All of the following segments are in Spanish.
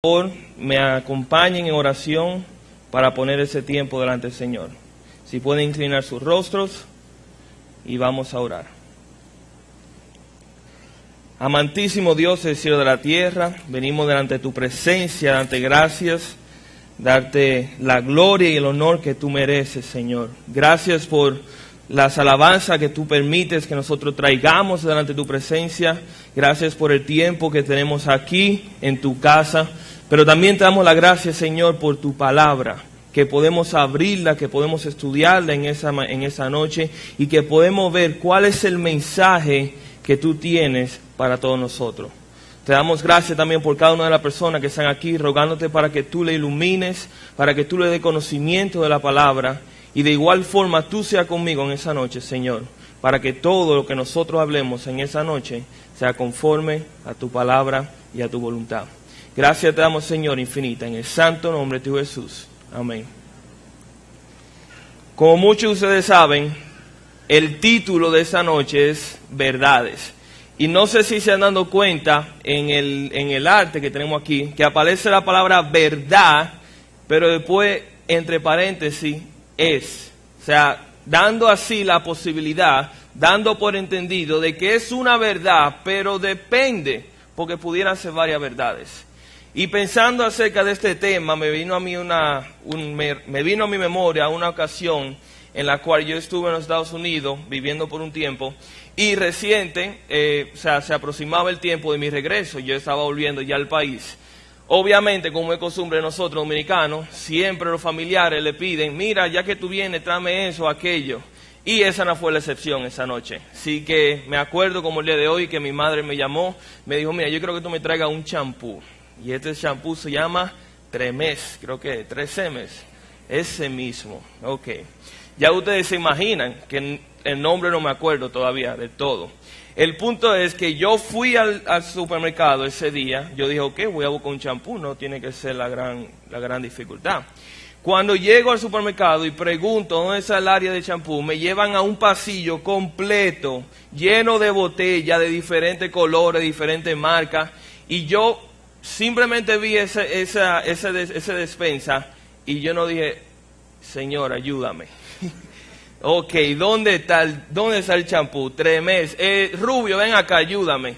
Por favor, me acompañen en oración para poner ese tiempo delante del Señor. Si pueden inclinar sus rostros y vamos a orar. Amantísimo Dios del cielo y de la tierra, venimos delante de tu presencia, darte gracias, darte la gloria y el honor que tú mereces, Señor. Gracias por las alabanzas que tú permites que nosotros traigamos delante de tu presencia. Gracias por el tiempo que tenemos aquí en tu casa. Pero también te damos la gracia, Señor, por tu palabra, que podemos abrirla, que podemos estudiarla en esa noche y que podemos ver cuál es el mensaje que tú tienes para todos nosotros. Te damos gracias también por cada una de las personas que están aquí, rogándote para que tú le ilumines, para que tú le des conocimiento de la palabra y de igual forma tú seas conmigo en esa noche, Señor, para que todo lo que nosotros hablemos en esa noche sea conforme a tu palabra y a tu voluntad. Gracias te damos, Señor, infinita, en el santo nombre de tu Jesús. Amén. Como muchos de ustedes saben, el título de esta noche es Verdades. Y no sé si se han dado cuenta en el arte que tenemos aquí, que aparece la palabra verdad, pero después, entre paréntesis, es. O sea, dando así la posibilidad, dando por entendido de que es una verdad, pero depende, porque pudieran ser varias verdades. Y pensando acerca de este tema, me vino a mi memoria una ocasión en la cual yo estuve en los Estados Unidos viviendo por un tiempo y reciente, se aproximaba el tiempo de mi regreso, yo estaba volviendo ya al país. Obviamente, como es costumbre de nosotros dominicanos, siempre los familiares le piden, mira, ya que tú vienes, tráeme eso, aquello. Y esa no fue la excepción esa noche. Así que me acuerdo como el día de hoy que mi madre me llamó, me dijo, mira, yo creo que tú me traigas un champú. Y este champú se llama Tremes, creo que 3Ms, ese mismo. Ok. Ya ustedes se imaginan que el nombre no me acuerdo todavía del todo. El punto es que yo fui al supermercado ese día, yo dije, ok, voy a buscar un champú, no tiene que ser la gran dificultad. Cuando llego al supermercado y pregunto dónde está el área de champú, me llevan a un pasillo completo, lleno de botellas de diferentes colores, diferentes marcas, y yo simplemente vi esa despensa y yo no dije, Señor, ayúdame. Ok, ¿dónde está el champú? 3Ms. Rubio, ven acá, ayúdame.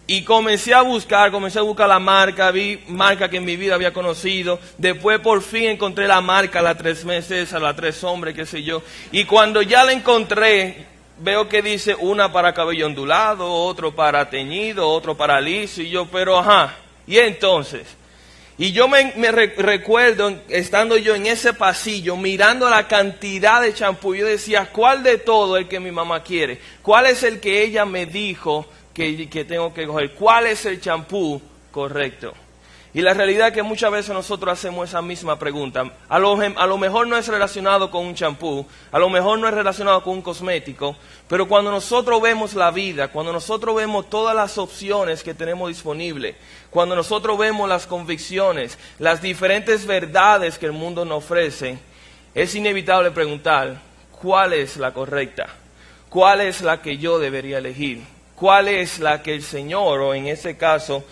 Y comencé a buscar la marca, vi marca que en mi vida había conocido. Después por fin encontré la marca, la 3Ms esa, la 3 hombres, qué sé yo. Y cuando ya la encontré, veo que dice una para cabello ondulado, otro para teñido, otro para liso. Y yo, pero ajá, y entonces... Y yo me recuerdo, estando yo en ese pasillo, mirando la cantidad de champú, yo decía, ¿cuál de todo es el que mi mamá quiere? ¿Cuál es el que ella me dijo que tengo que coger? ¿Cuál es el champú correcto? Y la realidad es que muchas veces nosotros hacemos esa misma pregunta. A lo mejor no es relacionado con un champú, a lo mejor no es relacionado con un cosmético, pero cuando nosotros vemos la vida, cuando nosotros vemos todas las opciones que tenemos disponibles, cuando nosotros vemos las convicciones, las diferentes verdades que el mundo nos ofrece, es inevitable preguntar, ¿cuál es la correcta? ¿Cuál es la que yo debería elegir? ¿Cuál es la que el Señor, o en este caso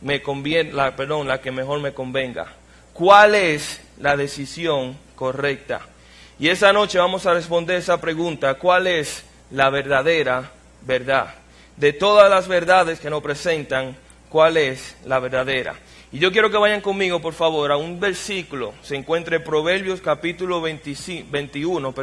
la que mejor me convenga? ¿Cuál es la decisión correcta? Y esa noche vamos a responder esa pregunta, ¿cuál es la verdadera verdad? De todas las verdades que nos presentan, ¿cuál es la verdadera? Y yo quiero que vayan conmigo, por favor, a un versículo, se encuentra en Proverbios capítulo 21,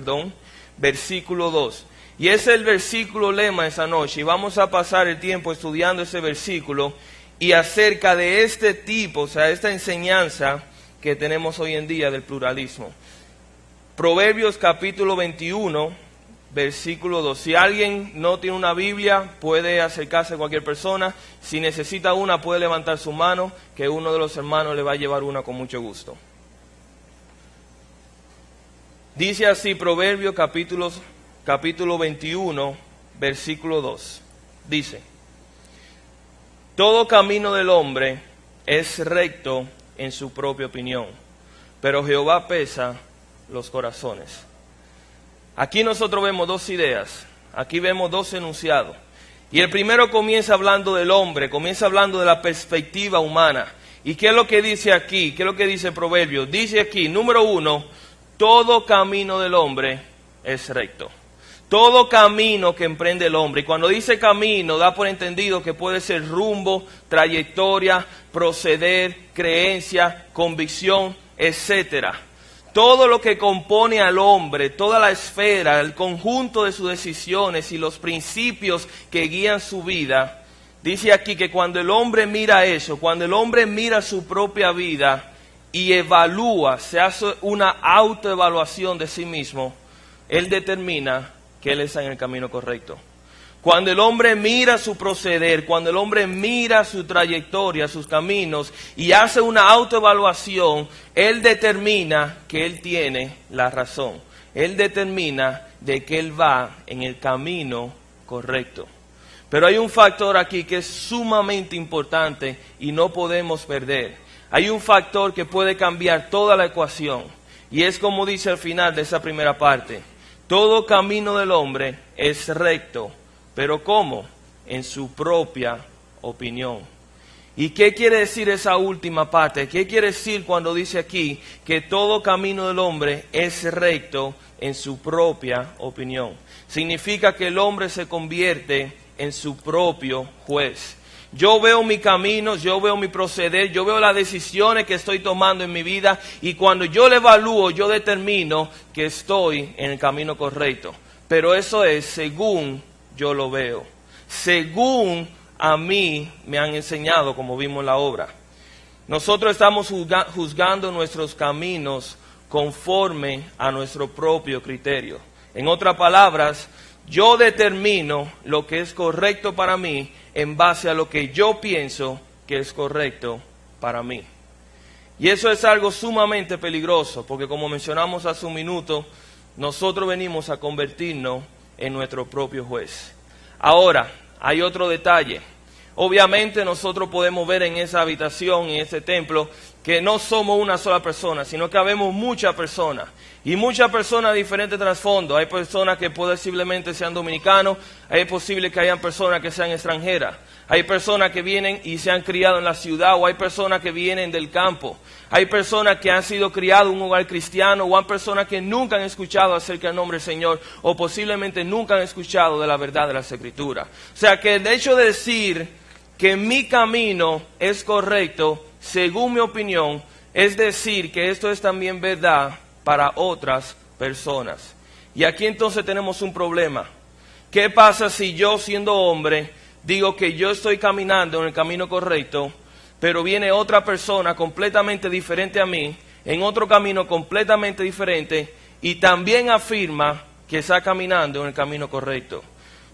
versículo 2. Y ese es el versículo lema esa noche, y vamos a pasar el tiempo estudiando ese versículo, y acerca de este tipo, o sea, esta enseñanza que tenemos hoy en día del pluralismo. Proverbios capítulo 21, versículo 2. Si alguien no tiene una Biblia, puede acercarse a cualquier persona. Si necesita una, puede levantar su mano, que uno de los hermanos le va a llevar una con mucho gusto. Dice así Proverbios capítulo 21, versículo 2. Dice: todo camino del hombre es recto en su propia opinión, pero Jehová pesa los corazones. Aquí nosotros vemos dos ideas, aquí vemos dos enunciados. Y el primero comienza hablando del hombre, comienza hablando de la perspectiva humana. ¿Y qué es lo que dice aquí? ¿Qué es lo que dice Proverbios? Dice aquí, número 1, todo camino del hombre es recto. Todo camino que emprende el hombre. Y cuando dice camino, da por entendido que puede ser rumbo, trayectoria, proceder, creencia, convicción, etcétera. Todo lo que compone al hombre, toda la esfera, el conjunto de sus decisiones y los principios que guían su vida, dice aquí que cuando el hombre mira eso, cuando el hombre mira su propia vida y evalúa, se hace una autoevaluación de sí mismo, él determina que él está en el camino correcto. Cuando el hombre mira su proceder, cuando el hombre mira su trayectoria, sus caminos y hace una autoevaluación, él determina que él tiene la razón. Él determina de que él va en el camino correcto. Pero hay un factor aquí que es sumamente importante y no podemos perder. Hay un factor que puede cambiar toda la ecuación y es como dice al final de esa primera parte. Todo camino del hombre es recto. ¿Pero cómo? En su propia opinión. ¿Y qué quiere decir esa última parte? ¿Qué quiere decir cuando dice aquí que todo camino del hombre es recto en su propia opinión? Significa que el hombre se convierte en su propio juez. Yo veo mi camino, yo veo mi proceder, yo veo las decisiones que estoy tomando en mi vida y cuando yo le evalúo, yo determino que estoy en el camino correcto. Pero eso es según yo lo veo, según a mí me han enseñado, como vimos en la obra. Nosotros estamos juzgando nuestros caminos conforme a nuestro propio criterio. En otras palabras, yo determino lo que es correcto para mí en base a lo que yo pienso que es correcto para mí. Y eso es algo sumamente peligroso, porque como mencionamos hace un minuto, nosotros venimos a convertirnos en nuestro propio juez. Ahora, hay otro detalle. Obviamente nosotros podemos ver en esa habitación, en ese templo, que no somos una sola persona, sino que habemos muchas personas. Y muchas personas de diferentes trasfondos. Hay personas que posiblemente sean dominicanos, hay posible que hayan personas que sean extranjeras. Hay personas que vienen y se han criado en la ciudad, o hay personas que vienen del campo. Hay personas que han sido criadas en un hogar cristiano, o hay personas que nunca han escuchado acerca del nombre del Señor, o posiblemente nunca han escuchado de la verdad de las Escrituras. O sea que el hecho de decir que mi camino es correcto, según mi opinión, es decir que esto es también verdad para otras personas. Y aquí entonces tenemos un problema. ¿Qué pasa si yo, siendo hombre, digo que yo estoy caminando en el camino correcto, pero viene otra persona completamente diferente a mí, en otro camino completamente diferente, y también afirma que está caminando en el camino correcto?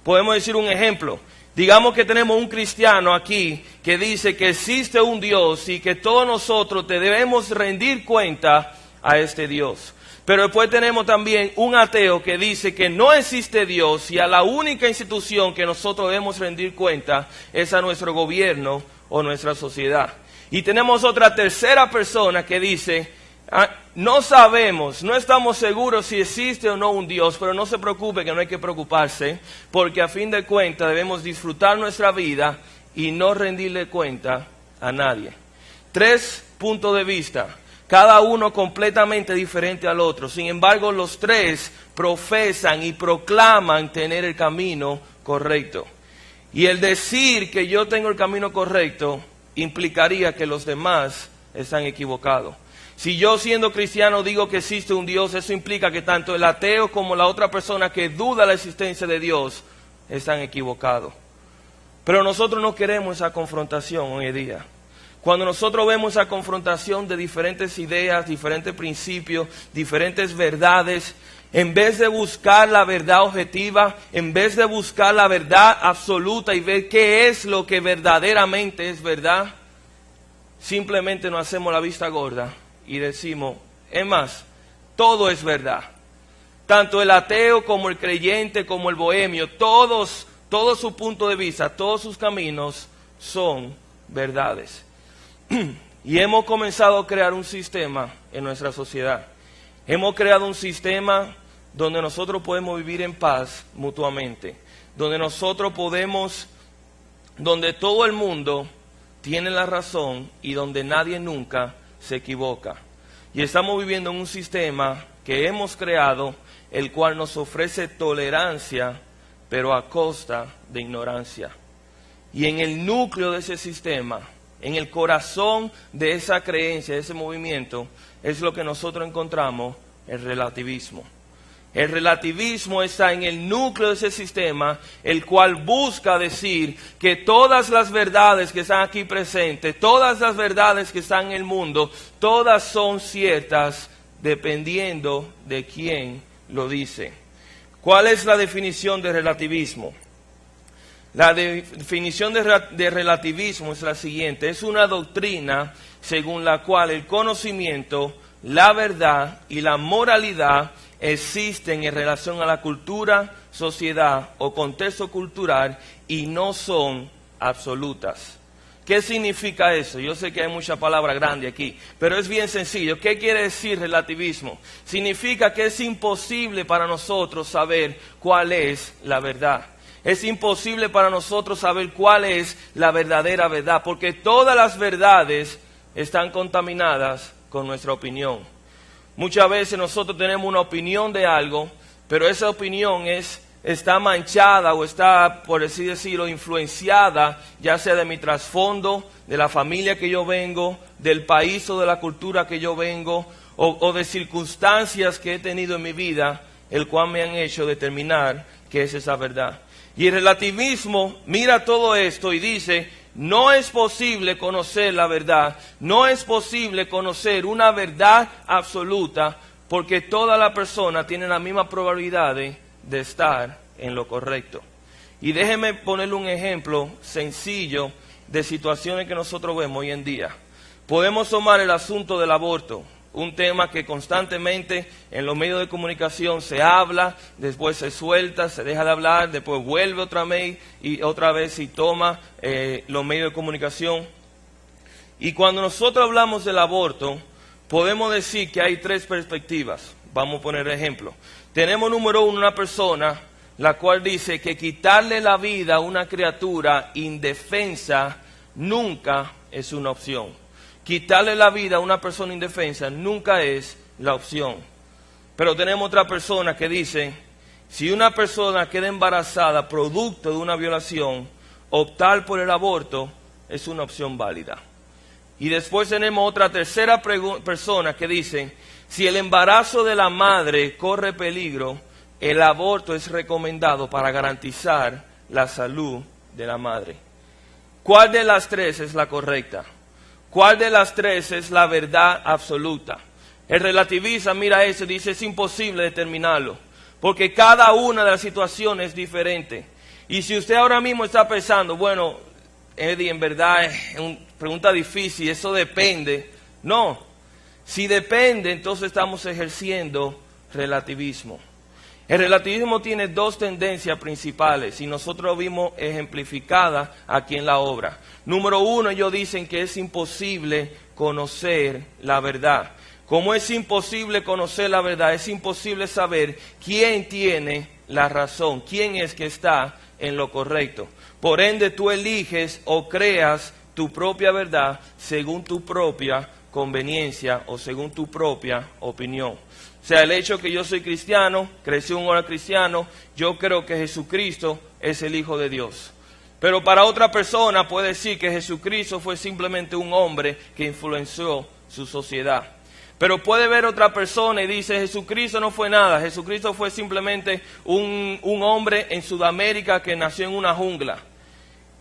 Podemos decir un ejemplo. Digamos que tenemos un cristiano aquí que dice que existe un Dios y que todos nosotros debemos rendir cuenta a este Dios. Pero después tenemos también un ateo que dice que no existe Dios y a la única institución que nosotros debemos rendir cuenta es a nuestro gobierno o nuestra sociedad. Y tenemos otra tercera persona que dice, no sabemos, no estamos seguros si existe o no un Dios, pero no se preocupe, que no hay que preocuparse, porque a fin de cuentas debemos disfrutar nuestra vida y no rendirle cuenta a nadie. 3 puntos de vista. Cada uno completamente diferente al otro. Sin embargo, los tres profesan y proclaman tener el camino correcto. Y el decir que yo tengo el camino correcto implicaría que los demás están equivocados. Si yo, siendo cristiano, digo que existe un Dios, eso implica que tanto el ateo como la otra persona que duda la existencia de Dios están equivocados. Pero nosotros no queremos esa confrontación hoy en día. Cuando nosotros vemos esa confrontación de diferentes ideas, diferentes principios, diferentes verdades, en vez de buscar la verdad objetiva, en vez de buscar la verdad absoluta y ver qué es lo que verdaderamente es verdad, simplemente nos hacemos la vista gorda y decimos, es más, todo es verdad. Tanto el ateo como el creyente, como el bohemio, todo su punto de vista, todos sus caminos son verdades. Y hemos comenzado a crear un sistema en nuestra sociedad. Hemos creado un sistema donde nosotros podemos vivir en paz mutuamente, donde nosotros podemos, donde todo el mundo tiene la razón y donde nadie nunca se equivoca. Y estamos viviendo en un sistema que hemos creado, el cual nos ofrece tolerancia, pero a costa de ignorancia. Y en el núcleo de ese sistema, en el corazón de esa creencia, de ese movimiento, es lo que nosotros encontramos, el relativismo. El relativismo está en el núcleo de ese sistema, el cual busca decir que todas las verdades que están aquí presentes, todas las verdades que están en el mundo, todas son ciertas dependiendo de quién lo dice. ¿Cuál es la definición de relativismo? La definición de relativismo es la siguiente: es una doctrina según la cual el conocimiento, la verdad y la moralidad existen en relación a la cultura, sociedad o contexto cultural y no son absolutas. ¿Qué significa eso? Yo sé que hay mucha palabra grande aquí, pero es bien sencillo. ¿Qué quiere decir relativismo? Significa que es imposible para nosotros saber cuál es la verdad. Es imposible para nosotros saber cuál es la verdadera verdad, porque todas las verdades están contaminadas con nuestra opinión. Muchas veces nosotros tenemos una opinión de algo, pero esa opinión está manchada o está, por así decirlo, influenciada, ya sea de mi trasfondo, de la familia que yo vengo, del país o de la cultura que yo vengo, o de circunstancias que he tenido en mi vida, el cual me han hecho determinar qué es esa verdad. Y el relativismo mira todo esto y dice: no es posible conocer la verdad, no es posible conocer una verdad absoluta, porque toda la persona tiene la misma probabilidad de estar en lo correcto. Y déjeme ponerle un ejemplo sencillo de situaciones que nosotros vemos hoy en día. Podemos tomar el asunto del aborto, un tema que constantemente en los medios de comunicación se habla, después se suelta, se deja de hablar, después vuelve otra vez y toma los medios de comunicación. Y cuando nosotros hablamos del aborto, podemos decir que hay tres perspectivas. Vamos a poner ejemplo. Tenemos, número uno, una persona la cual dice que quitarle la vida a una criatura indefensa nunca es una opción. Quitarle la vida a una persona indefensa nunca es la opción. Pero tenemos otra persona que dice: si una persona queda embarazada producto de una violación, optar por el aborto es una opción válida. Y después tenemos otra tercera persona que dice: si el embarazo de la madre corre peligro, el aborto es recomendado para garantizar la salud de la madre. ¿Cuál de las tres es la correcta? ¿Cuál de las tres es la verdad absoluta? El relativista mira eso y dice: es imposible determinarlo, porque cada una de las situaciones es diferente. Y si usted ahora mismo está pensando: bueno, Eddie, en verdad es una pregunta difícil, eso depende. No, si depende, entonces estamos ejerciendo relativismo. El relativismo tiene dos tendencias principales y nosotros lo vimos ejemplificadas aquí en la obra. Número uno, ellos dicen que es imposible conocer la verdad. Como es imposible conocer la verdad, es imposible saber quién tiene la razón, quién es que está en lo correcto. Por ende, tú eliges o creas tu propia verdad según tu propia conveniencia o según tu propia opinión. O sea, el hecho que yo soy cristiano, crecí en un hogar cristiano, yo creo que Jesucristo es el Hijo de Dios. Pero para otra persona puede decir que Jesucristo fue simplemente un hombre que influenció su sociedad. Pero puede ver otra persona y dice: Jesucristo no fue nada, Jesucristo fue simplemente un hombre en Sudamérica que nació en una jungla.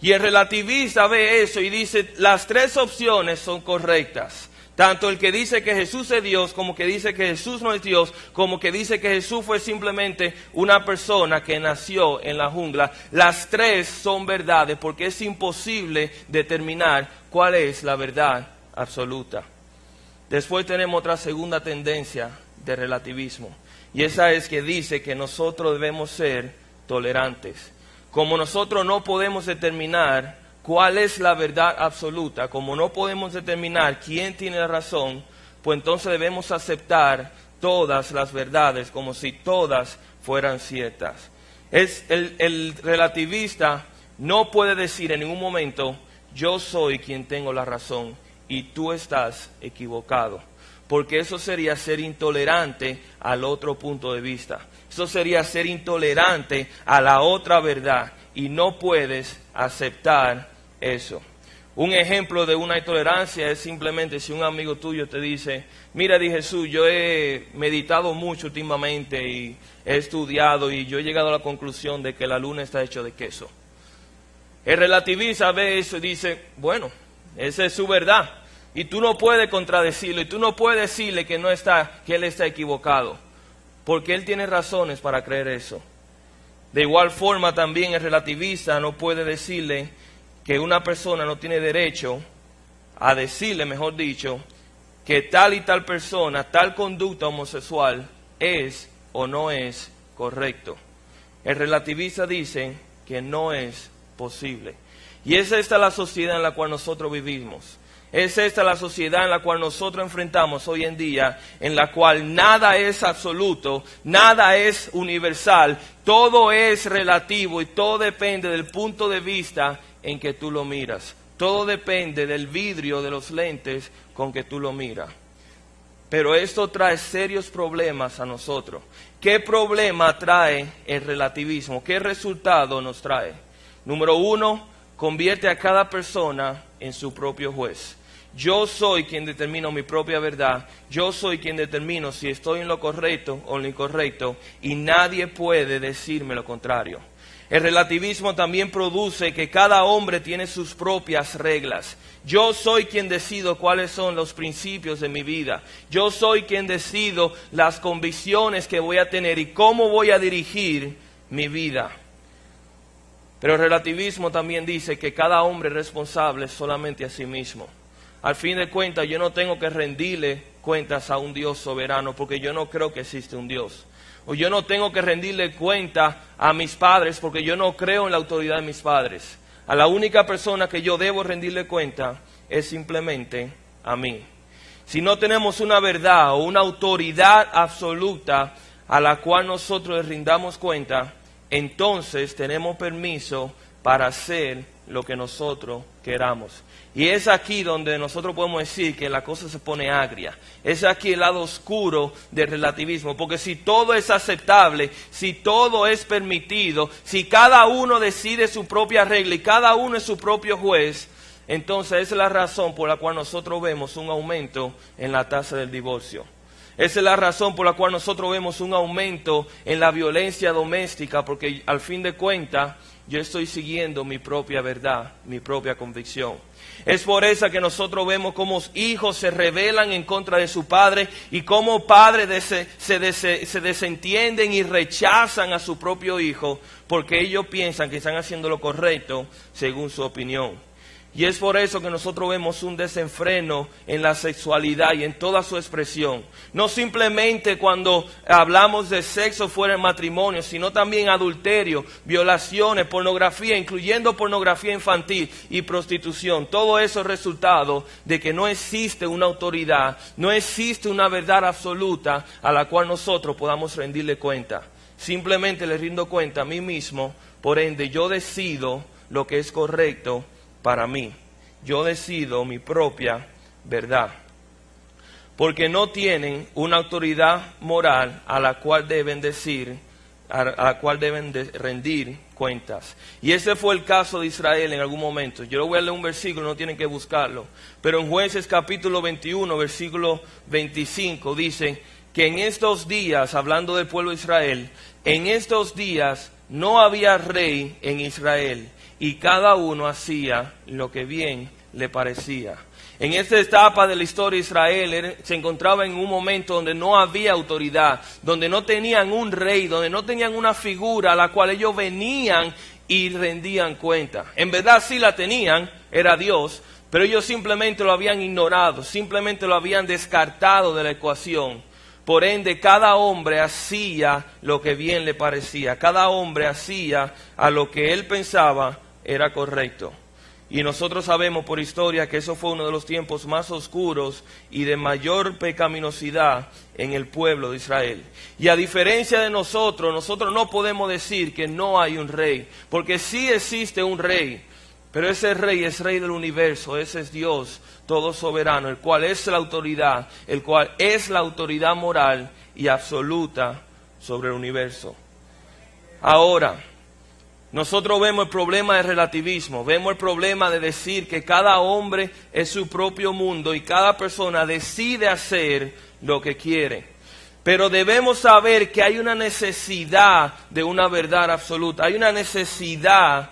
Y el relativista ve eso y dice: las tres opciones son correctas. Tanto el que dice que Jesús es Dios, como que dice que Jesús no es Dios, como que dice que Jesús fue simplemente una persona que nació en la jungla. Las tres son verdades, porque es imposible determinar cuál es la verdad absoluta. Después tenemos otra segunda tendencia de relativismo, y esa es que dice que nosotros debemos ser tolerantes. Como nosotros no podemos determinar cuál es la verdad absoluta, como no podemos determinar quién tiene la razón, pues entonces debemos aceptar todas las verdades como si todas fueran ciertas. El relativista no puede decir en ningún momento, yo soy quien tengo la razón y tú estás equivocado. Porque eso sería ser intolerante al otro punto de vista. Eso sería ser intolerante a la otra verdad. Y no puedes aceptar eso. Un ejemplo de una intolerancia es simplemente si un amigo tuyo te dice, mira, di Jesús, yo he meditado mucho últimamente y he estudiado y yo he llegado a la conclusión de que la luna está hecha de queso. El relativista ve eso y dice, bueno, esa es su verdad. Y tú no puedes contradecirlo y tú no puedes decirle que él está equivocado. Porque él tiene razones para creer eso. De igual forma también el relativista no puede decirle que una persona no tiene derecho a decirle, mejor dicho, que tal y tal persona, tal conducta homosexual es o no es correcto. El relativista dice que no es posible. Y es esta la sociedad en la cual nosotros vivimos. Es esta la sociedad en la cual nosotros enfrentamos hoy en día, en la cual nada es absoluto, nada es universal, todo es relativo y todo depende del punto de vista en que tú lo miras. Todo depende del vidrio de los lentes con que tú lo miras. Pero esto trae serios problemas a nosotros. ¿Qué problema trae el relativismo? ¿Qué resultado nos trae? Número uno, convierte a cada persona en su propio juez. Yo soy quien determino mi propia verdad. Yo soy quien determino si estoy en lo correcto o en lo incorrecto. Y nadie puede decirme lo contrario. El relativismo también produce que cada hombre tiene sus propias reglas. Yo soy quien decido cuáles son los principios de mi vida. Yo soy quien decido las convicciones que voy a tener y cómo voy a dirigir mi vida. Pero el relativismo también dice que cada hombre es responsable solamente a sí mismo. Al fin de cuentas, yo no tengo que rendirle cuentas a un Dios soberano porque yo no creo que existe un Dios. O yo no tengo que rendirle cuenta a mis padres porque yo no creo en la autoridad de mis padres. A la única persona que yo debo rendirle cuenta es simplemente a mí. Si no tenemos una verdad o una autoridad absoluta a la cual nosotros le rindamos cuenta, entonces tenemos permiso para hacer lo que nosotros queramos. Y es aquí donde nosotros podemos decir que la cosa se pone agria. Es aquí el lado oscuro del relativismo. Porque si todo es aceptable, si todo es permitido, si cada uno decide su propia regla y cada uno es su propio juez, entonces esa es la razón por la cual nosotros vemos un aumento en la tasa del divorcio. Esa es la razón por la cual nosotros vemos un aumento en la violencia doméstica, porque al fin de cuentas yo estoy siguiendo mi propia verdad, mi propia convicción. Es por eso que nosotros vemos cómo hijos se rebelan en contra de su padre y cómo padres se desentienden y rechazan a su propio hijo porque ellos piensan que están haciendo lo correcto según su opinión. Y es por eso que nosotros vemos un desenfreno en la sexualidad y en toda su expresión. No simplemente cuando hablamos de sexo fuera del matrimonio, sino también adulterio, violaciones, pornografía, incluyendo pornografía infantil y prostitución. Todo eso es resultado de que no existe una autoridad, no existe una verdad absoluta a la cual nosotros podamos rendirle cuenta. Simplemente le rindo cuenta a mí mismo, por ende yo decido lo que es correcto para mí. Yo decido mi propia verdad. Porque no tienen una autoridad moral a la cual deben rendir cuentas. Y ese fue el caso de Israel en algún momento. Yo le voy a leer un versículo, no tienen que buscarlo. Pero en Jueces capítulo 21, versículo 25, dice que en estos días, hablando del pueblo de Israel, en estos días no había rey en Israel, y cada uno hacía lo que bien le parecía. En esta etapa de la historia de Israel se encontraba en un momento donde no había autoridad, donde no tenían un rey, donde no tenían una figura a la cual ellos venían y rendían cuenta. En verdad sí la tenían, era Dios, pero ellos simplemente lo habían ignorado, simplemente lo habían descartado de la ecuación. Por ende, cada hombre hacía lo que bien le parecía, cada hombre hacía a lo que él pensaba era correcto. Y nosotros sabemos por historia que eso fue uno de los tiempos más oscuros y de mayor pecaminosidad en el pueblo de Israel. Y a diferencia de nosotros no podemos decir que no hay un rey, porque sí existe un rey, pero ese rey es rey del universo, ese es Dios todo soberano, el cual es la autoridad, el cual es la autoridad moral y absoluta sobre el universo. Ahora, nosotros vemos el problema del relativismo, vemos el problema de decir que cada hombre es su propio mundo y cada persona decide hacer lo que quiere. Pero debemos saber que hay una necesidad de una verdad absoluta, hay una necesidad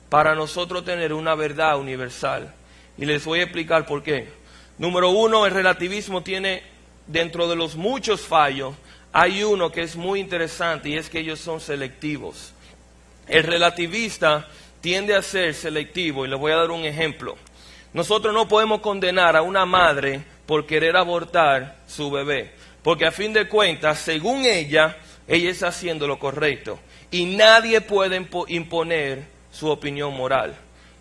para nosotros tener una verdad universal. Y les voy a explicar por qué. Número uno, el relativismo tiene, dentro de los muchos fallos, hay uno que es muy interesante y es que ellos son selectivos. El relativista tiende a ser selectivo y les voy a dar un ejemplo. Nosotros no podemos condenar a una madre por querer abortar su bebé, porque a fin de cuentas, según ella está haciendo lo correcto y nadie puede imponer su opinión moral.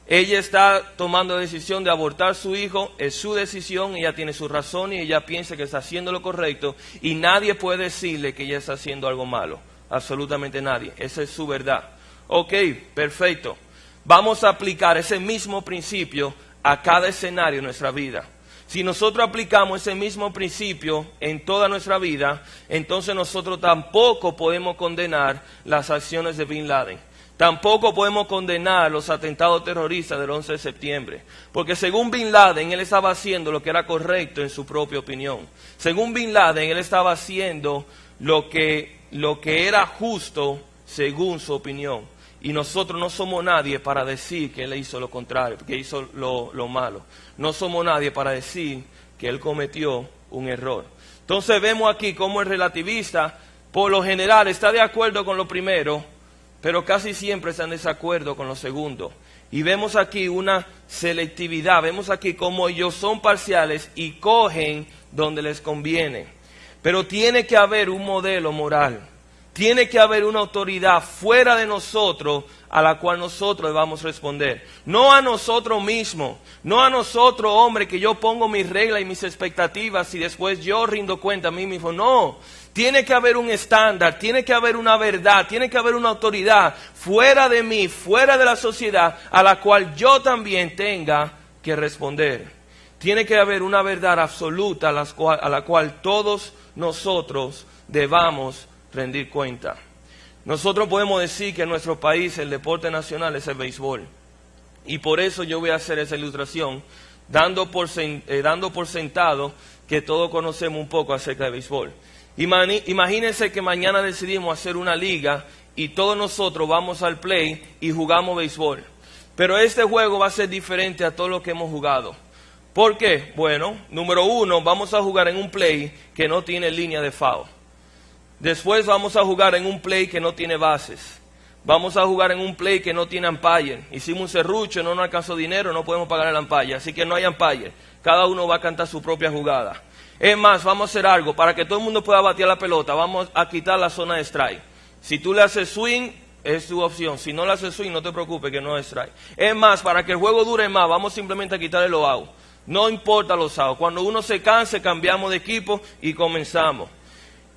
Ella está tomando la decisión de abortar a su hijo, es su decisión, ella tiene su razón y ella piensa que está haciendo lo correcto y nadie puede decirle que ella está haciendo algo malo, absolutamente nadie, esa es su verdad. Ok, perfecto. Vamos a aplicar ese mismo principio a cada escenario de nuestra vida. Si nosotros aplicamos ese mismo principio en toda nuestra vida, entonces nosotros tampoco podemos condenar las acciones de Bin Laden. Tampoco podemos condenar los atentados terroristas del 11 de septiembre. Porque según Bin Laden, él estaba haciendo lo que era correcto en su propia opinión. Según Bin Laden, él estaba haciendo lo que era justo según su opinión. Y nosotros no somos nadie para decir que él hizo lo contrario, que hizo lo malo. No somos nadie para decir que él cometió un error. Entonces vemos aquí cómo el relativista, por lo general, está de acuerdo con lo primero, pero casi siempre está en desacuerdo con lo segundo. Y vemos aquí una selectividad, vemos aquí cómo ellos son parciales y cogen donde les conviene. Pero tiene que haber un modelo moral. Tiene que haber una autoridad fuera de nosotros a la cual nosotros debamos responder. No a nosotros mismos, no a nosotros, hombre, que yo pongo mis reglas y mis expectativas y después yo rindo cuenta a mí mismo. No, tiene que haber un estándar, tiene que haber una verdad, tiene que haber una autoridad fuera de mí, fuera de la sociedad, a la cual yo también tenga que responder. Tiene que haber una verdad absoluta a la cual todos nosotros debamos rendir cuenta. Nosotros podemos decir que en nuestro país el deporte nacional es el béisbol. Y por eso yo voy a hacer esa ilustración, dando por sentado que todos conocemos un poco acerca de béisbol. Imagínense que mañana decidimos hacer una liga y todos nosotros vamos al play y jugamos béisbol. Pero este juego va a ser diferente a todo lo que hemos jugado. ¿Por qué? Bueno, número uno, vamos a jugar en un play que no tiene línea de foul. Después vamos a jugar en un play que no tiene bases. Vamos a jugar en un play que no tiene umpire. Hicimos un serrucho, no nos alcanzó dinero, no podemos pagar el umpire. Así que no hay umpire. Cada uno va a cantar su propia jugada. Es más, vamos a hacer algo. Para que todo el mundo pueda batear la pelota, vamos a quitar la zona de strike. Si tú le haces swing, es tu opción. Si no le haces swing, no te preocupes que no es strike. Es más, para que el juego dure más, vamos simplemente a quitarle los outs. No importa los outs. Cuando uno se canse, cambiamos de equipo y comenzamos.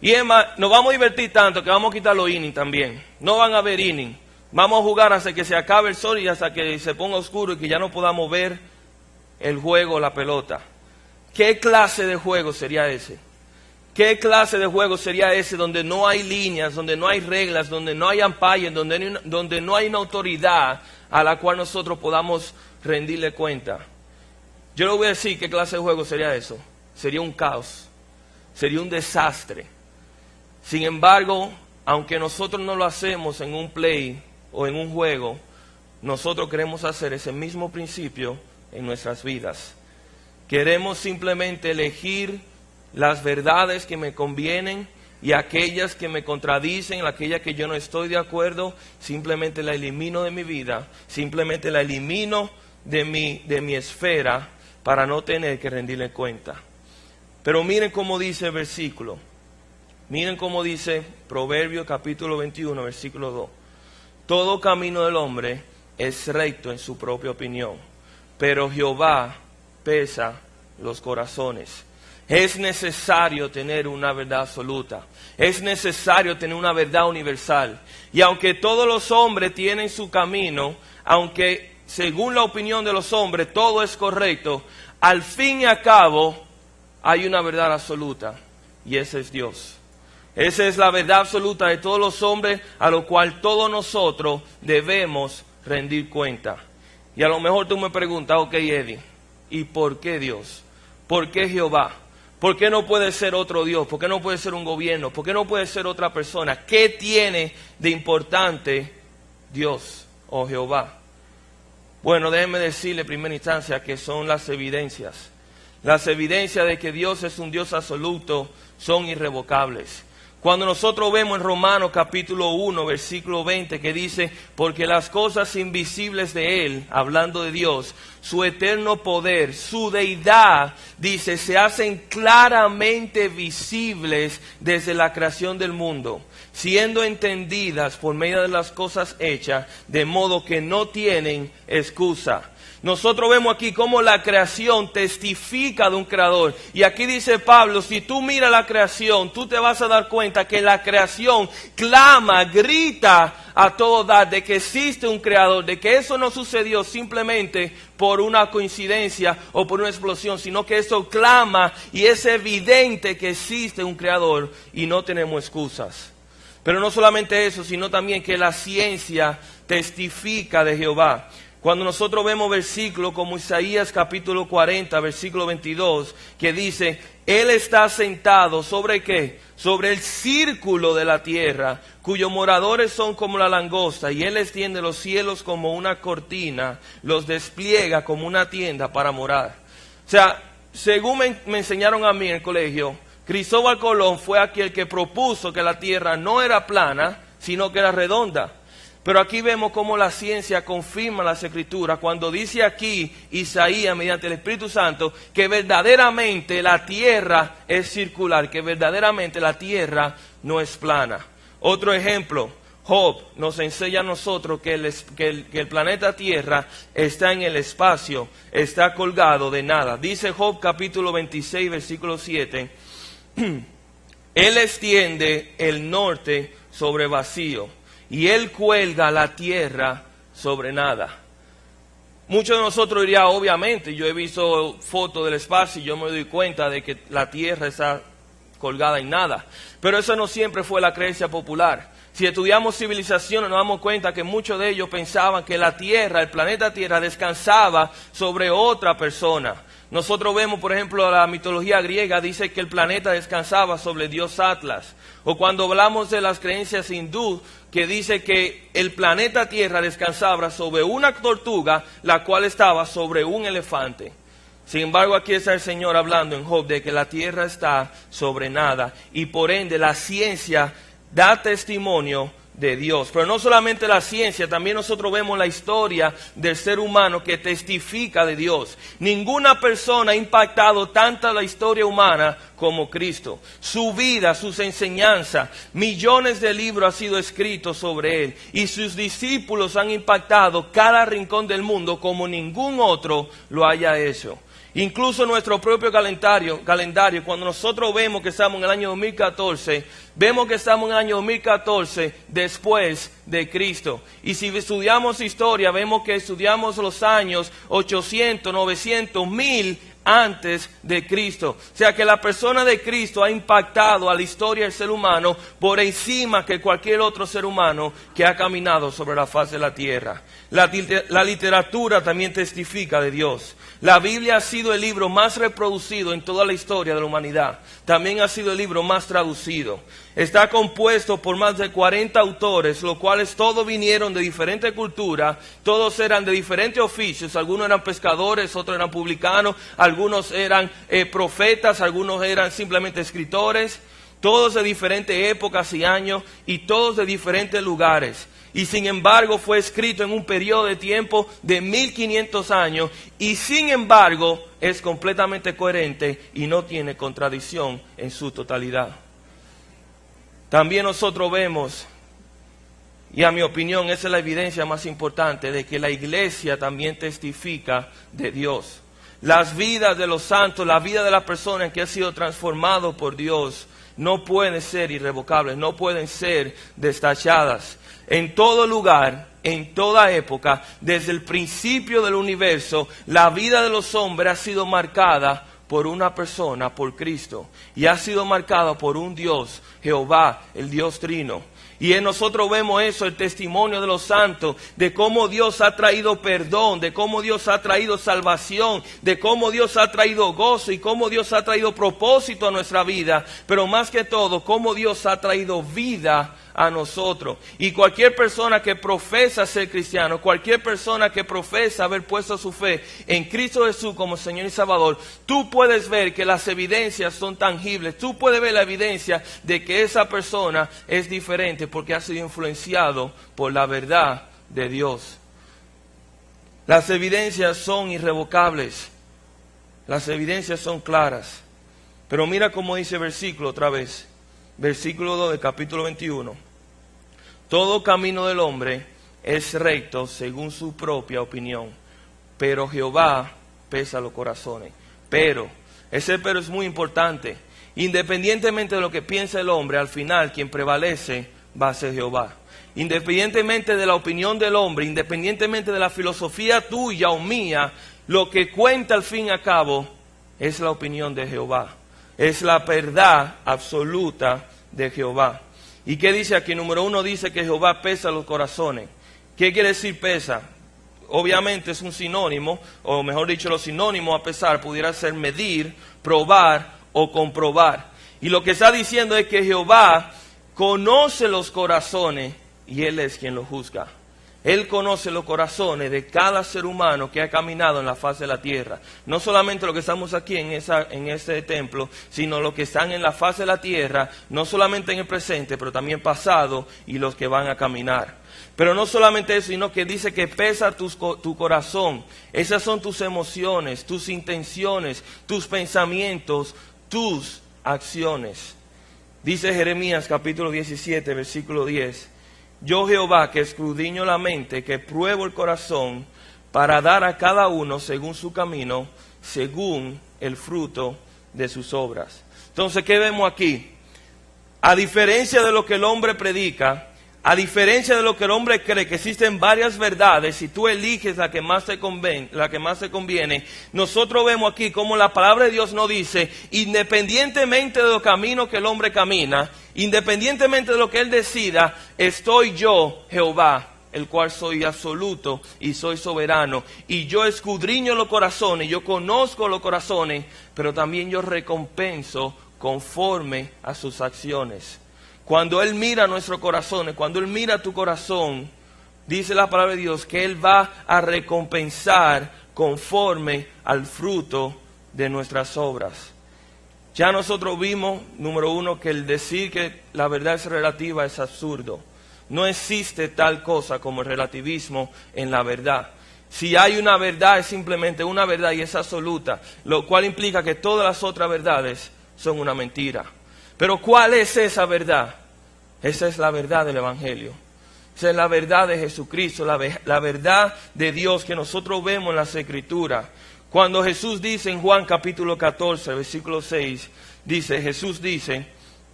Y es más, nos vamos a divertir tanto que vamos a quitar los innings también. No van a haber innings. Vamos a jugar hasta que se acabe el sol y hasta que se ponga oscuro y que ya no podamos ver el juego, la pelota. ¿Qué clase de juego sería ese? ¿Qué clase de juego sería ese donde no hay líneas, donde no hay reglas, donde no hay umpire, donde no hay una autoridad a la cual nosotros podamos rendirle cuenta? Yo le voy a decir qué clase de juego sería eso. Sería un caos. Sería un desastre. Sin embargo, aunque nosotros no lo hacemos en un play o en un juego, nosotros queremos hacer ese mismo principio en nuestras vidas. Queremos simplemente elegir las verdades que me convienen y aquellas que me contradicen, aquellas que yo no estoy de acuerdo, simplemente la elimino de mi vida, simplemente la elimino de mi esfera para no tener que rendirle cuenta. Pero miren cómo dice el versículo. Miren cómo dice Proverbios capítulo 21, versículo 2. Todo camino del hombre es recto en su propia opinión, pero Jehová pesa los corazones. Es necesario tener una verdad absoluta. Es necesario tener una verdad universal. Y aunque todos los hombres tienen su camino, aunque según la opinión de los hombres todo es correcto, al fin y al cabo hay una verdad absoluta. Y ese es Dios. Esa es la verdad absoluta de todos los hombres, a lo cual todos nosotros debemos rendir cuenta. Y a lo mejor tú me preguntas, ok, Eddie, ¿y por qué Dios? ¿Por qué Jehová? ¿Por qué no puede ser otro Dios? ¿Por qué no puede ser un gobierno? ¿Por qué no puede ser otra persona? ¿Qué tiene de importante Dios o Jehová? Bueno, déjenme decirle en primera instancia que son las evidencias. Las evidencias de que Dios es un Dios absoluto son irrevocables. Cuando nosotros vemos en Romanos capítulo 1, versículo 20, que dice, porque las cosas invisibles de Él, hablando de Dios, su eterno poder, su deidad, dice, se hacen claramente visibles desde la creación del mundo, siendo entendidas por medio de las cosas hechas, de modo que no tienen excusa. Nosotros vemos aquí cómo la creación testifica de un creador. Y aquí dice Pablo, si tú miras la creación, tú te vas a dar cuenta que la creación clama, grita a todo dar de que existe un creador, de que eso no sucedió simplemente por una coincidencia o por una explosión, sino que eso clama y es evidente que existe un creador y no tenemos excusas. Pero no solamente eso, sino también que la ciencia testifica de Jehová. Cuando nosotros vemos versículos como Isaías capítulo 40, versículo 22, que dice, Él está sentado ¿sobre qué? Sobre el círculo de la tierra, cuyos moradores son como la langosta, y Él extiende los cielos como una cortina, los despliega como una tienda para morar. O sea, según me enseñaron a mí en el colegio, Cristóbal Colón fue aquel que propuso que la tierra no era plana, sino que era redonda. Pero aquí vemos cómo la ciencia confirma las Escrituras cuando dice aquí Isaías mediante el Espíritu Santo que verdaderamente la tierra es circular, que verdaderamente la tierra no es plana. Otro ejemplo, Job nos enseña a nosotros que el planeta Tierra está en el espacio, está colgado de nada. Dice Job capítulo 26 versículo 7, Él extiende el norte sobre vacío. Y Él cuelga la tierra sobre nada. Muchos de nosotros dirían, obviamente, yo he visto fotos del espacio y yo me doy cuenta de que la tierra está colgada en nada. Pero eso no siempre fue la creencia popular. Si estudiamos civilizaciones nos damos cuenta que muchos de ellos pensaban que la tierra, el planeta Tierra, descansaba sobre otra persona. Nosotros vemos, por ejemplo, la mitología griega dice que el planeta descansaba sobre el dios Atlas. O cuando hablamos de las creencias hindú, que dice que el planeta Tierra descansaba sobre una tortuga, la cual estaba sobre un elefante. Sin embargo, aquí está el Señor hablando en Job de que la tierra está sobre nada. Y por ende la ciencia da testimonio de Dios. Pero no solamente la ciencia, también nosotros vemos la historia del ser humano que testifica de Dios. Ninguna persona ha impactado tanto la historia humana como Cristo. Su vida, sus enseñanzas, millones de libros han sido escritos sobre Él. Y sus discípulos han impactado cada rincón del mundo como ningún otro lo haya hecho. Incluso nuestro propio calendario, cuando nosotros vemos que estamos en el año 2014, vemos que estamos en el año 2014 después de Cristo. Y si estudiamos historia, vemos que estudiamos los años 800, 900, 1000 antes de Cristo. O sea que la persona de Cristo ha impactado a la historia del ser humano por encima que cualquier otro ser humano que ha caminado sobre la faz de la tierra. La literatura también testifica de Dios. La Biblia ha sido el libro más reproducido en toda la historia de la humanidad. También ha sido el libro más traducido. Está compuesto por más de 40 autores, los cuales todos vinieron de diferentes culturas, todos eran de diferentes oficios, algunos eran pescadores, otros eran publicanos, algunos eran profetas, algunos eran simplemente escritores, todos de diferentes épocas y años y todos de diferentes lugares. Y sin embargo fue escrito en un periodo de tiempo de 1500 años y sin embargo es completamente coherente y no tiene contradicción en su totalidad. También nosotros vemos, Y a mi opinión, esa es la evidencia más importante de que la iglesia también testifica de Dios. Las vidas de los santos, la vida de las personas que han sido transformadas por Dios, no pueden ser irrevocables, no pueden ser destachadas. En todo lugar, en toda época, desde el principio del universo, la vida de los hombres ha sido marcada por una persona, por Cristo. Y ha sido marcada por un Dios, Jehová, el Dios Trino. Y en nosotros vemos eso, el testimonio de los santos, de cómo Dios ha traído perdón, de cómo Dios ha traído salvación, de cómo Dios ha traído gozo y cómo Dios ha traído propósito a nuestra vida. Pero más que todo, cómo Dios ha traído vida a nosotros. Y cualquier persona que profesa ser cristiano, cualquier persona que profesa haber puesto su fe en Cristo Jesús como Señor y Salvador, tú puedes ver que las evidencias son tangibles. Tú puedes ver la evidencia de que esa persona es diferente porque ha sido influenciado por la verdad de Dios. Las evidencias son irrevocables. Las evidencias son claras. Pero mira cómo dice el versículo otra vez. Versículo 2 del capítulo 21. Todo camino del hombre es recto según su propia opinión, pero Jehová pesa los corazones. Pero, ese pero es muy importante. Independientemente de lo que piense el hombre, al final quien prevalece va a ser Jehová. Independientemente de la opinión del hombre, independientemente de la filosofía tuya o mía, lo que cuenta al fin y al cabo es la opinión de Jehová. Es la verdad absoluta de Jehová. ¿Y qué dice aquí? Número 1 dice que Jehová pesa los corazones. ¿Qué quiere decir pesa? Obviamente es un sinónimo, o mejor dicho, los sinónimos a pesar pudiera ser medir, probar o comprobar. Y lo que está diciendo es que Jehová conoce los corazones y Él es quien los juzga. Él conoce los corazones de cada ser humano que ha caminado en la faz de la tierra. No solamente los que estamos aquí en este templo, sino los que están en la faz de la tierra, no solamente en el presente, pero también pasado y los que van a caminar. Pero no solamente eso, sino que dice que pesa tu corazón. Esas son tus emociones, tus intenciones, tus pensamientos, tus acciones. Dice Jeremías capítulo 17, versículo 10. Yo Jehová que escudriño la mente, que pruebo el corazón, para dar a cada uno según su camino, según el fruto de sus obras. Entonces, ¿qué vemos aquí? A diferencia de lo que el hombre predica, a diferencia de lo que el hombre cree, que existen varias verdades, si tú eliges la que más te conviene, nosotros vemos aquí como la palabra de Dios nos dice, independientemente de los caminos que el hombre camina, independientemente de lo que él decida, estoy yo, Jehová, el cual soy absoluto y soy soberano. Y yo escudriño los corazones, yo conozco los corazones, pero también yo recompenso conforme a sus acciones. Cuando Él mira nuestros corazones, cuando Él mira tu corazón, dice la palabra de Dios que Él va a recompensar conforme al fruto de nuestras obras. Ya nosotros vimos, número 1, que el decir que la verdad es relativa es absurdo. No existe tal cosa como el relativismo en la verdad. Si hay una verdad, es simplemente una verdad y es absoluta, lo cual implica que todas las otras verdades son una mentira. Pero ¿cuál es esa verdad? Esa es la verdad del Evangelio. Esa es la verdad de Jesucristo, la verdad de Dios que nosotros vemos en las Escrituras. Cuando Jesús dice en Juan capítulo 14, versículo 6, Jesús dice,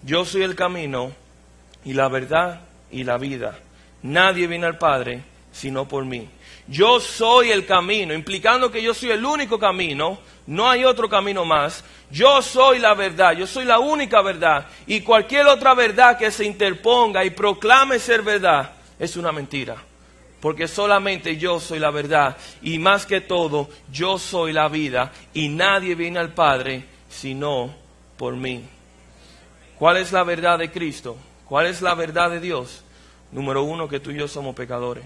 yo soy el camino y la verdad y la vida. Nadie viene al Padre sino por mí. Yo soy el camino, implicando que yo soy el único camino, no hay otro camino más. Yo soy la verdad, yo soy la única verdad. Y cualquier otra verdad que se interponga y proclame ser verdad es una mentira. Porque solamente yo soy la verdad y más que todo yo soy la vida y nadie viene al Padre sino por mí. ¿Cuál es la verdad de Cristo? ¿Cuál es la verdad de Dios? Número 1, que tú y yo somos pecadores.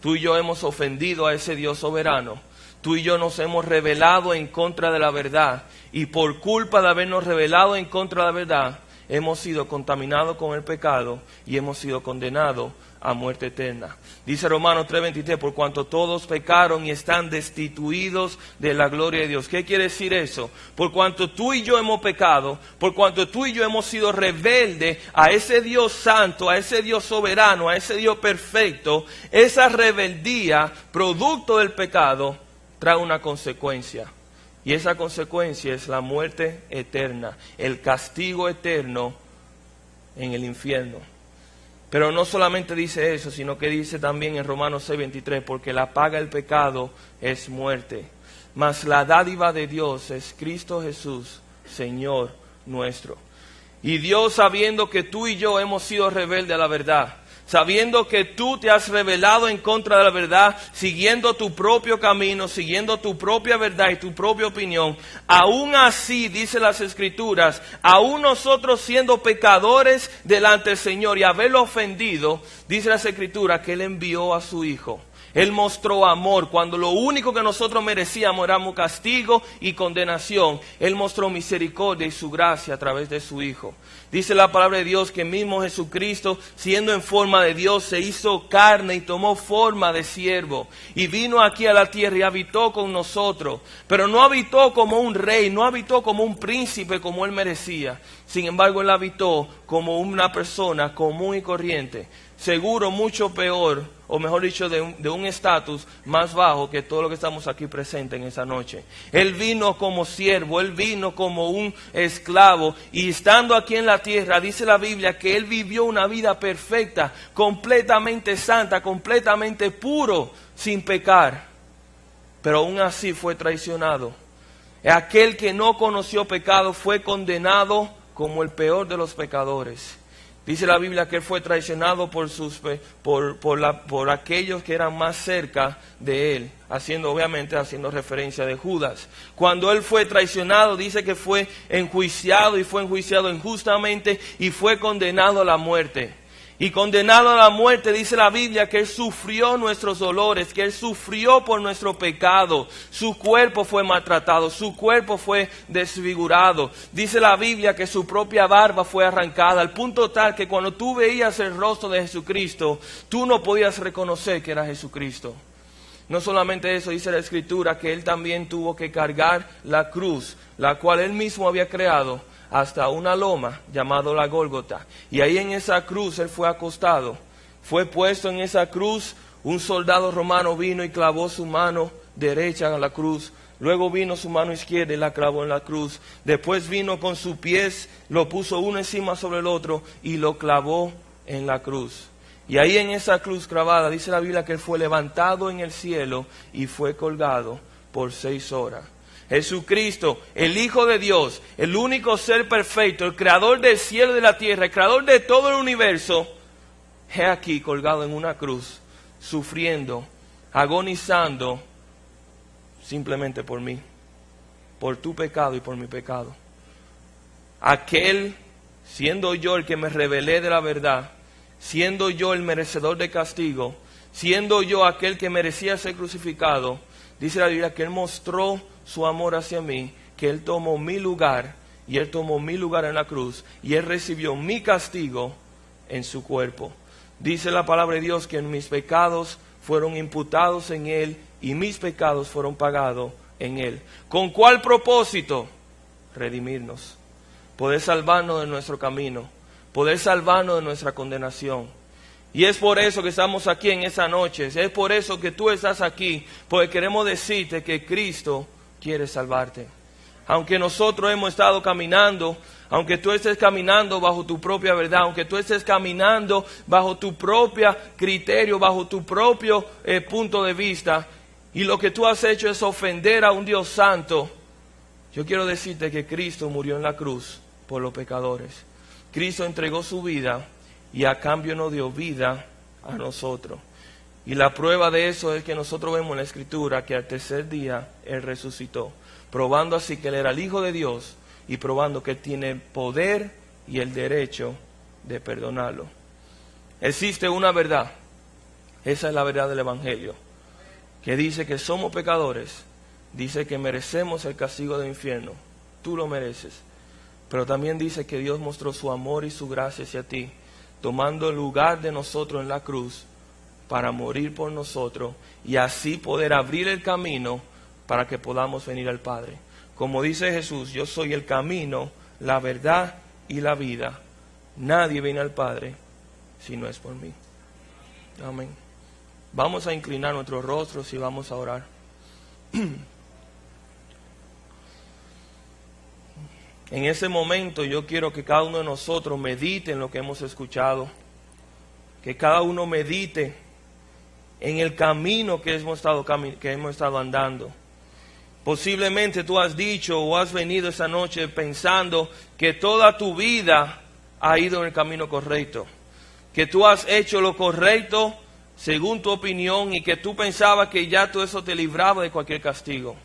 Tú y yo hemos ofendido a ese Dios soberano. Tú y yo nos hemos rebelado en contra de la verdad. Y por culpa de habernos rebelado en contra de la verdad, hemos sido contaminados con el pecado y hemos sido condenados a muerte eterna. Dice Romanos 3:23, por cuanto todos pecaron y están destituidos de la gloria de Dios. ¿Qué quiere decir eso? Por cuanto tú y yo hemos pecado, por cuanto tú y yo hemos sido rebeldes a ese Dios santo, a ese Dios soberano, a ese Dios perfecto, esa rebeldía, producto del pecado, trae una consecuencia. Y esa consecuencia es la muerte eterna, el castigo eterno en el infierno. Pero no solamente dice eso, sino que dice también en Romanos 6:23, porque la paga del pecado es muerte, mas la dádiva de Dios es Cristo Jesús, Señor nuestro. Y Dios, sabiendo que tú y yo hemos sido rebeldes a la verdad, sabiendo que tú te has rebelado en contra de la verdad, siguiendo tu propio camino, siguiendo tu propia verdad y tu propia opinión, aún así, dice las Escrituras, aún nosotros siendo pecadores delante del Señor y haberlo ofendido, dice las Escrituras que Él envió a su Hijo. Él mostró amor cuando lo único que nosotros merecíamos era castigo y condenación. Él mostró misericordia y su gracia a través de su Hijo. Dice la palabra de Dios que mismo Jesucristo, siendo en forma de Dios, se hizo carne y tomó forma de siervo. Y vino aquí a la tierra y habitó con nosotros. Pero no habitó como un rey, no habitó como un príncipe como Él merecía. Sin embargo, Él habitó como una persona común y corriente. Seguro mucho peor, o mejor dicho, de un estatus más bajo que todo lo que estamos aquí presentes en esa noche. Él vino como siervo, Él vino como un esclavo, y estando aquí en la tierra, dice la Biblia que Él vivió una vida perfecta, completamente santa, completamente puro, sin pecar. Pero aún así fue traicionado. Aquel que no conoció pecado fue condenado como el peor de los pecadores. Dice la Biblia que Él fue traicionado por aquellos que eran más cerca de Él, obviamente haciendo referencia de Judas. Cuando Él fue traicionado, dice que fue enjuiciado y fue enjuiciado injustamente y fue condenado a la muerte. Y condenado a la muerte, dice la Biblia que Él sufrió nuestros dolores, que Él sufrió por nuestro pecado. Su cuerpo fue maltratado, su cuerpo fue desfigurado. Dice la Biblia que su propia barba fue arrancada, al punto tal que cuando tú veías el rostro de Jesucristo, tú no podías reconocer que era Jesucristo. No solamente eso, dice la Escritura que Él también tuvo que cargar la cruz, la cual Él mismo había creado, hasta una loma llamada la Gólgota. Y ahí en esa cruz Él fue acostado. Fue puesto en esa cruz, un soldado romano vino y clavó su mano derecha en la cruz. Luego vino su mano izquierda y la clavó en la cruz. Después vino con sus pies, lo puso uno encima sobre el otro y lo clavó en la cruz. Y ahí en esa cruz clavada, dice la Biblia que Él fue levantado en el cielo y fue colgado por 6 horas. Jesucristo, el Hijo de Dios, el único ser perfecto, el creador del cielo y de la tierra, el creador de todo el universo, he aquí colgado en una cruz, sufriendo, agonizando, simplemente por mí, por tu pecado y por mi pecado. Aquel, siendo yo el que me rebelé de la verdad, siendo yo el merecedor de castigo, siendo yo aquel que merecía ser crucificado, dice la Biblia que Él mostró su amor hacia mí, que Él tomó mi lugar, y Él tomó mi lugar en la cruz, y Él recibió mi castigo en su cuerpo. Dice la palabra de Dios que mis pecados fueron imputados en Él, y mis pecados fueron pagados en Él. ¿Con cuál propósito? Redimirnos, poder salvarnos de nuestro camino, poder salvarnos de nuestra condenación. Y es por eso que estamos aquí en esa noche, es por eso que tú estás aquí, porque queremos decirte que Cristo quiere salvarte. Aunque nosotros hemos estado caminando, aunque tú estés caminando bajo tu propia verdad, aunque tú estés caminando bajo tu propio criterio, bajo tu propio punto de vista, y lo que tú has hecho es ofender a un Dios santo, yo quiero decirte que Cristo murió en la cruz por los pecadores. Cristo entregó su vida y a cambio nos dio vida a nosotros. Y la prueba de eso es que nosotros vemos en la Escritura que al tercer día Él resucitó, probando así que Él era el Hijo de Dios y probando que Él tiene el poder y el derecho de perdonarlo. Existe una verdad, esa es la verdad del Evangelio, que dice que somos pecadores, dice que merecemos el castigo del infierno, tú lo mereces, Pero también dice que Dios mostró su amor y su gracia hacia ti, tomando el lugar de nosotros en la cruz para morir por nosotros y así poder abrir el camino para que podamos venir al Padre. Como dice Jesús, yo soy el camino, la verdad y la vida. Nadie viene al Padre si no es por mí. Amén. Vamos a inclinar nuestros rostros y vamos a orar. En ese momento yo quiero que cada uno de nosotros medite en lo que hemos escuchado. Que cada uno medite en el camino que hemos estado andando. Posiblemente tú has dicho o has venido esa noche pensando que toda tu vida ha ido en el camino correcto. Que tú has hecho lo correcto según tu opinión y que tú pensabas que ya todo eso te libraba de cualquier castigo.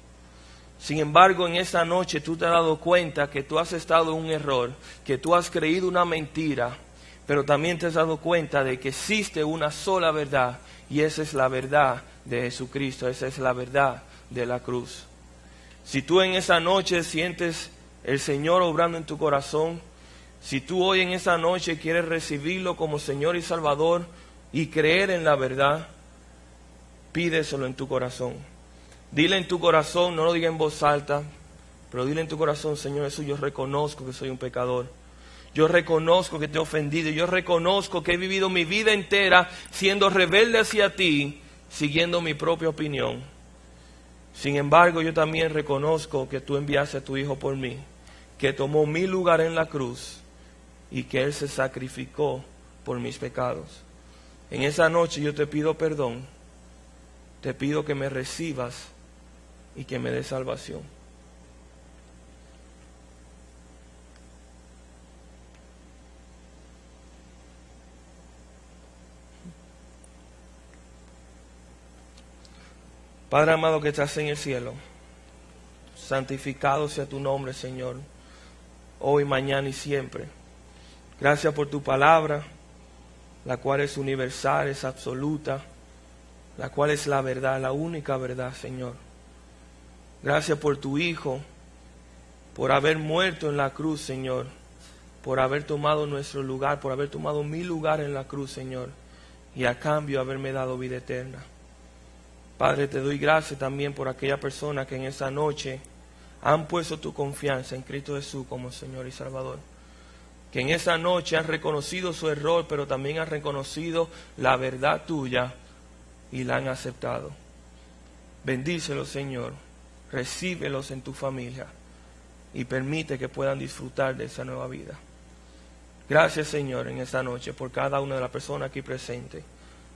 Sin embargo, en esta noche tú te has dado cuenta que tú has estado en un error, que tú has creído una mentira, pero también te has dado cuenta de que existe una sola verdad y esa es la verdad de Jesucristo, esa es la verdad de la cruz. Si tú en esa noche sientes el Señor obrando en tu corazón, si tú hoy en esa noche quieres recibirlo como Señor y Salvador y creer en la verdad, pídeselo en tu corazón. Dile en tu corazón, no lo diga en voz alta, pero dile en tu corazón: Señor Jesús, yo reconozco que soy un pecador. Yo reconozco que te he ofendido. Yo reconozco que he vivido mi vida entera siendo rebelde hacia ti, siguiendo mi propia opinión. Sin embargo, yo también reconozco que tú enviaste a tu Hijo por mí, que tomó mi lugar en la cruz y que Él se sacrificó por mis pecados. En esa noche yo te pido perdón, te pido que me recibas y que me des salvación. Padre amado que estás en el cielo, santificado sea tu nombre, Señor, hoy, mañana y siempre. Gracias por tu palabra, la cual es universal, es absoluta, la cual es la verdad, la única verdad, Señor. Gracias por tu Hijo, por haber muerto en la cruz, Señor, por haber tomado nuestro lugar, por haber tomado mi lugar en la cruz, Señor, y a cambio haberme dado vida eterna. Padre, te doy gracias también por aquella persona que en esa noche han puesto tu confianza en Cristo Jesús como Señor y Salvador. Que en esa noche han reconocido su error, pero también han reconocido la verdad tuya y la han aceptado. Bendícelos, Señor. Recíbelos en tu familia y permite que puedan disfrutar de esa nueva vida. Gracias, Señor, en esta noche por cada una de las personas aquí presentes.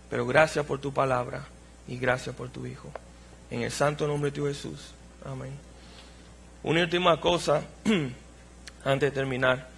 Pero gracias por tu palabra y gracias por tu Hijo. En el santo nombre de tu Jesús. Amén. Una última cosa antes de terminar.